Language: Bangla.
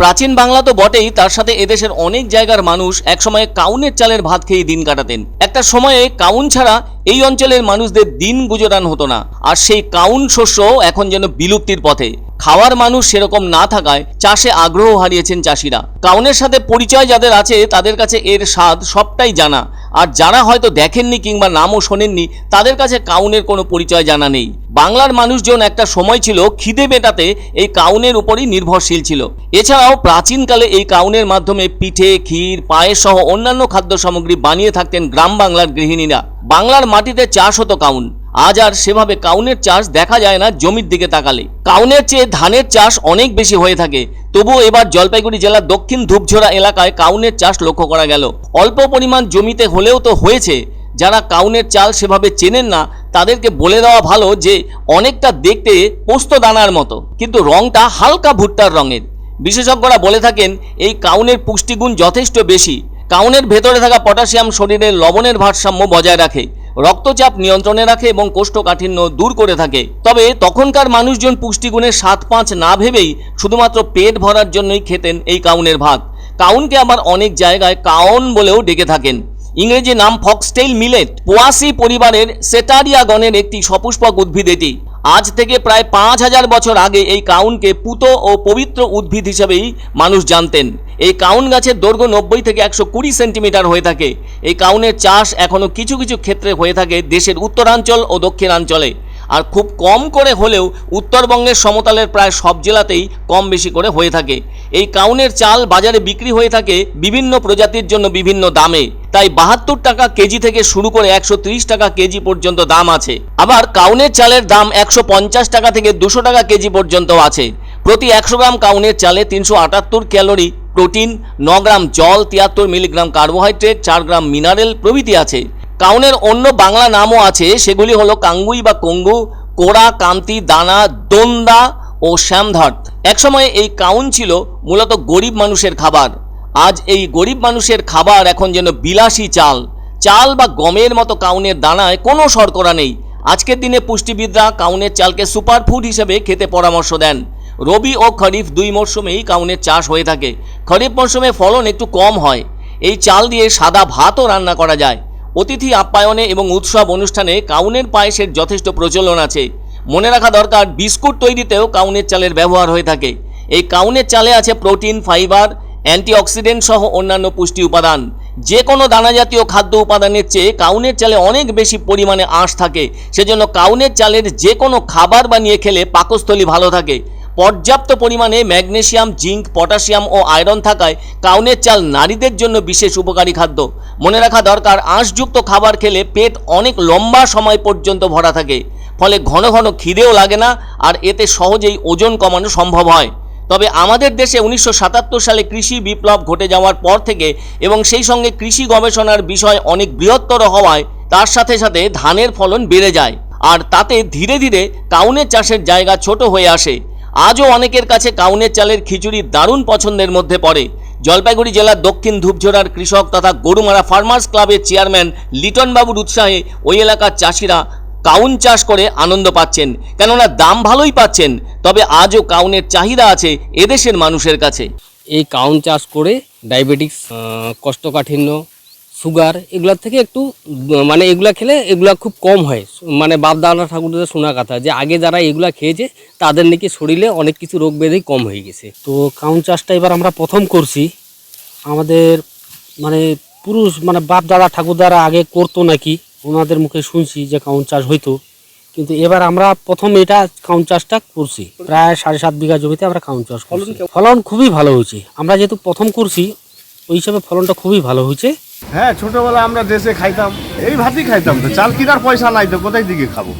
প্রাচীন বাংলা তো বটেই, তার সাথে এদেশের অনেক জায়গার মানুষ একসময়ে কাউনের চালের ভাত খেয়ে দিন কাটাতেন। একটা সময়ে কাউন ছাড়া এই অঞ্চলের মানুষদের দিন গুজরান হতো না, আর সেই কাউন শস্য এখন যেন বিলুপ্তির পথে। খাওয়ার মানুষ সেরকম না থাকায় চাষে আগ্রহ হারিয়েছেন চাষিরা। কাউনের সাথে পরিচয় যাদের আছে তাদের কাছে এর স্বাদ সবটাই জানা, আর যারা হয়তো দেখেননি কিংবা নামও শোনেননি তাদের কাছে কাউনের কোনো পরিচয় জানা নেই। বাংলার মানুষজন একটা সময় ছিল খিদে মেটাতে এই কাউনের উপরই নির্ভরশীল ছিল। এছাড়াও প্রাচীনকালে এই কাউনের মাধ্যমে পিঠে, ক্ষীর, পায়েস সহ অন্যান্য খাদ্য সামগ্রী বানিয়ে থাকতেন গ্রাম বাংলার গৃহিণীরা। বাংলার মাটিতে চাষ হতো কাউন। আজ আর সেভাবে কাউনের চাষ দেখা যায় না জমির দিকে তাকালে। কাউনের চেয়ে ধানের চাষ অনেক বেশি হয়ে থাকে। তবুও এবার জলপাইগুড়ি জেলার দক্ষিণ ধূপঝোড়া এলাকায় কাউনের চাষ লক্ষ্য করা গেল। অল্প পরিমাণ জমিতে হলেও তো হয়েছে। যারা কাউনের চাল সেভাবে চেনেন না তাদেরকে বলে দেওয়া ভালো যে অনেকটা দেখতে পোস্ত দানার মতো, কিন্তু রংটা হালকা ভুট্টার রঙের। বিশেষজ্ঞরা বলে থাকেন এই কাউনের পুষ্টিগুণ যথেষ্ট বেশি। কাউনের ভেতরে থাকা পটাশিয়াম শরীরের লবণের ভারসাম্য বজায় রাখে, রক্তচাপ নিয়ন্ত্রণে রাখে এবং কোষ্ঠকাঠিন্য দূর করে থাকে। তবে তখনকার মানুষজন পুষ্টিগুণের 7-5 না ভেবেই শুধুমাত্র পেট ভরার জন্যই খেতেন এই কাউনের ভাত। কাউনকে আবার অনেক জায়গায় কাউন বলেও ডেকে থাকেন। ইংরেজি নাম ফক্সটেইল মিলেট। পোয়াসি পরিবারের সেটারিয়া গণের একটি সপুষ্পক উদ্ভিদ এটি। আজ থেকে প্রায় 5000 বছর আগে এই কাউনকে পুত ও পবিত্র উদ্ভিদ হিসেবেই মানুষ জানতেন। এই কাউন গাছের দৈর্ঘ্য 90 থেকে 120 সেন্টিমিটার হয়ে থাকে। এই কাউনের চাষ এখনও কিছু কিছু ক্ষেত্রে হয়ে থাকে দেশের উত্তরাঞ্চল ও দক্ষিণাঞ্চলে, আর খুব কম করে হলেও উত্তরবঙ্গের সমতলের প্রায় সব জেলাতেই কম বেশি করে হয়ে থাকে। এই কাউনের চাল বাজারে বিক্রি হয়ে থাকে বিভিন্ন প্রজাতির জন্য বিভিন্ন দামে। তাই 72 টাকা কেজি থেকে শুরু করে 130 টাকা কেজি পর্যন্ত দাম আছে। আবার কাউনের চালের দাম 150 টাকা থেকে 200 টাকা কেজি পর্যন্ত আছে। প্রতি 100 গ্রাম কাউনের চালে 378 ক্যালোরি প্রোটিন, 9 গ্রাম জল, 73 মিলিগ্রাম কার্বোহাইড্রেট, 4 গ্রাম মিনারেল প্রভৃতি আছে। কাউনের অন্য বাংলা নামও আছে, সেগুলি হলো কাঙ্গুই বা কঙ্গু, কোড়া, কান্তি, দানা, দোন্দা ও শ্যামধাট। একসময় এই কাউন ছিল মূলত গরিব মানুষের খাবার। আজ এই গরিব মানুষের খাবার এখন যেন বিলাসী চাল। চাল বা গমের মতো কাউনের দানায় কোনো শর্করা নেই। আজকের দিনে পুষ্টিবিদরা কাউনের চালকে সুপারফুড হিসেবে খেতে পরামর্শ দেন। রবি ও খরিফ 2 মরশুমেই কাউনের চাষ হয়ে থাকে। খরিফ মরশুমে ফলন একটু কম হয়। এই চাল দিয়ে সাদা ভাতও রান্না করা যায়। অতিথি আপ্যায়নে এবং উৎসব অনুষ্ঠানে কাউনের পায়েসের যথেষ্ট প্রচলন আছে। মনে রাখা দরকার, বিস্কুট তৈরিতেও কাউনের চালের ব্যবহার হয়ে থাকে। এই কাউনের চালে আছে প্রোটিন, ফাইবার, অ্যান্টিঅক্সিডেন্ট সহ অন্যান্য পুষ্টি উপাদান। যে কোনো দানা জাতীয় খাদ্য উপাদানের চেয়ে কাউনের চালে অনেক বেশি পরিমাণে আঁশ থাকে। সেজন্য কাউনের চালের যে কোনো খাবার বানিয়ে খেলে পাকস্থলী ভালো থাকে। পর্যাপ্ত পরিমাণে ম্যাগনেসিয়াম, জিঙ্ক, পটাশিয়াম ও আয়রন থাকায় কাউনের চাল নারীদের জন্য বিশেষ উপকারী খাদ্য। মনে রাখা দরকার, আঁশযুক্ত খাবার খেলে পেট অনেক লম্বা সময় পর্যন্ত ভরা থাকে, ফলে ঘন ঘন খিদেও লাগে না, আর এতে সহজেই ওজন কমানো সম্ভব হয়। তবে আমাদের দেশে 1977 সালে কৃষি বিপ্লব ঘটে যাওয়ার পর থেকে এবং সেই সঙ্গে কৃষি গবেষণার বিষয় অনেক বৃহত্তর হওয়ায় তার সাথে সাথে ধানের ফলন বেড়ে যায়, আর তাতে ধীরে ধীরে কাউনের চাষের জায়গা ছোট হয়ে আসে। আজও অনেকের কাছে কাউনের চালের খিচুড়ি দারুণ পছন্দের মধ্যে পড়ে। জলপাইগুড়ি জেলার দক্ষিণ ধূপঝোড়ার কৃষক তথা গরুমারা ফার্মার্স ক্লাবের চেয়ারম্যান লিটন বাবুর উৎসাহে ওই এলাকার চাষিরা কাউন চাষ করে আনন্দ পাচ্ছেন, কেননা দাম ভালোই পাচ্ছেন। তবে আজও কাউনের চাহিদা আছে এদেশের মানুষের কাছে। এই কাউন চাষ করে ডায়াবেটিক্স, কোষ্ঠকাঠিন্য, সুগার এগুলোর থেকে একটু মানে এগুলা খেলে এগুলা খুব কম হয়। মানে বাপ দাদা ঠাকুরদের শোনা কথা যে আগে যারা এগুলা খেয়েছে তাদের নাকি শরীরে অনেক কিছু রোগ ব্যাধি কম হয়ে গেছে। তো কাউন চাষটা এবার আমরা প্রথম করছি। আমাদের মানে পুরুষ মানে বাপ দাদা ঠাকুরদারা আগে করতো নাকি, ওনাদের মুখে শুনছি যে কাউন চাষ হইতো, কিন্তু এবার আমরা প্রথম এটা কাউন চাষটা করছি। প্রায় 7.5 বিঘা জমিতে আমরা কাউন চাষ করছি। ফলন খুবই ভালো হয়েছে। আমরা যেহেতু প্রথম করছি ওই হিসাবে ফলনটা খুবই ভালো হয়েছে। হ্যাঁ, ছোটবেলা আমরা দেশে খাইতাম, এই ভাতই খাইতাম। তো চাল কেনার পয়সা নাই তো কোথায় দিকে খাবো।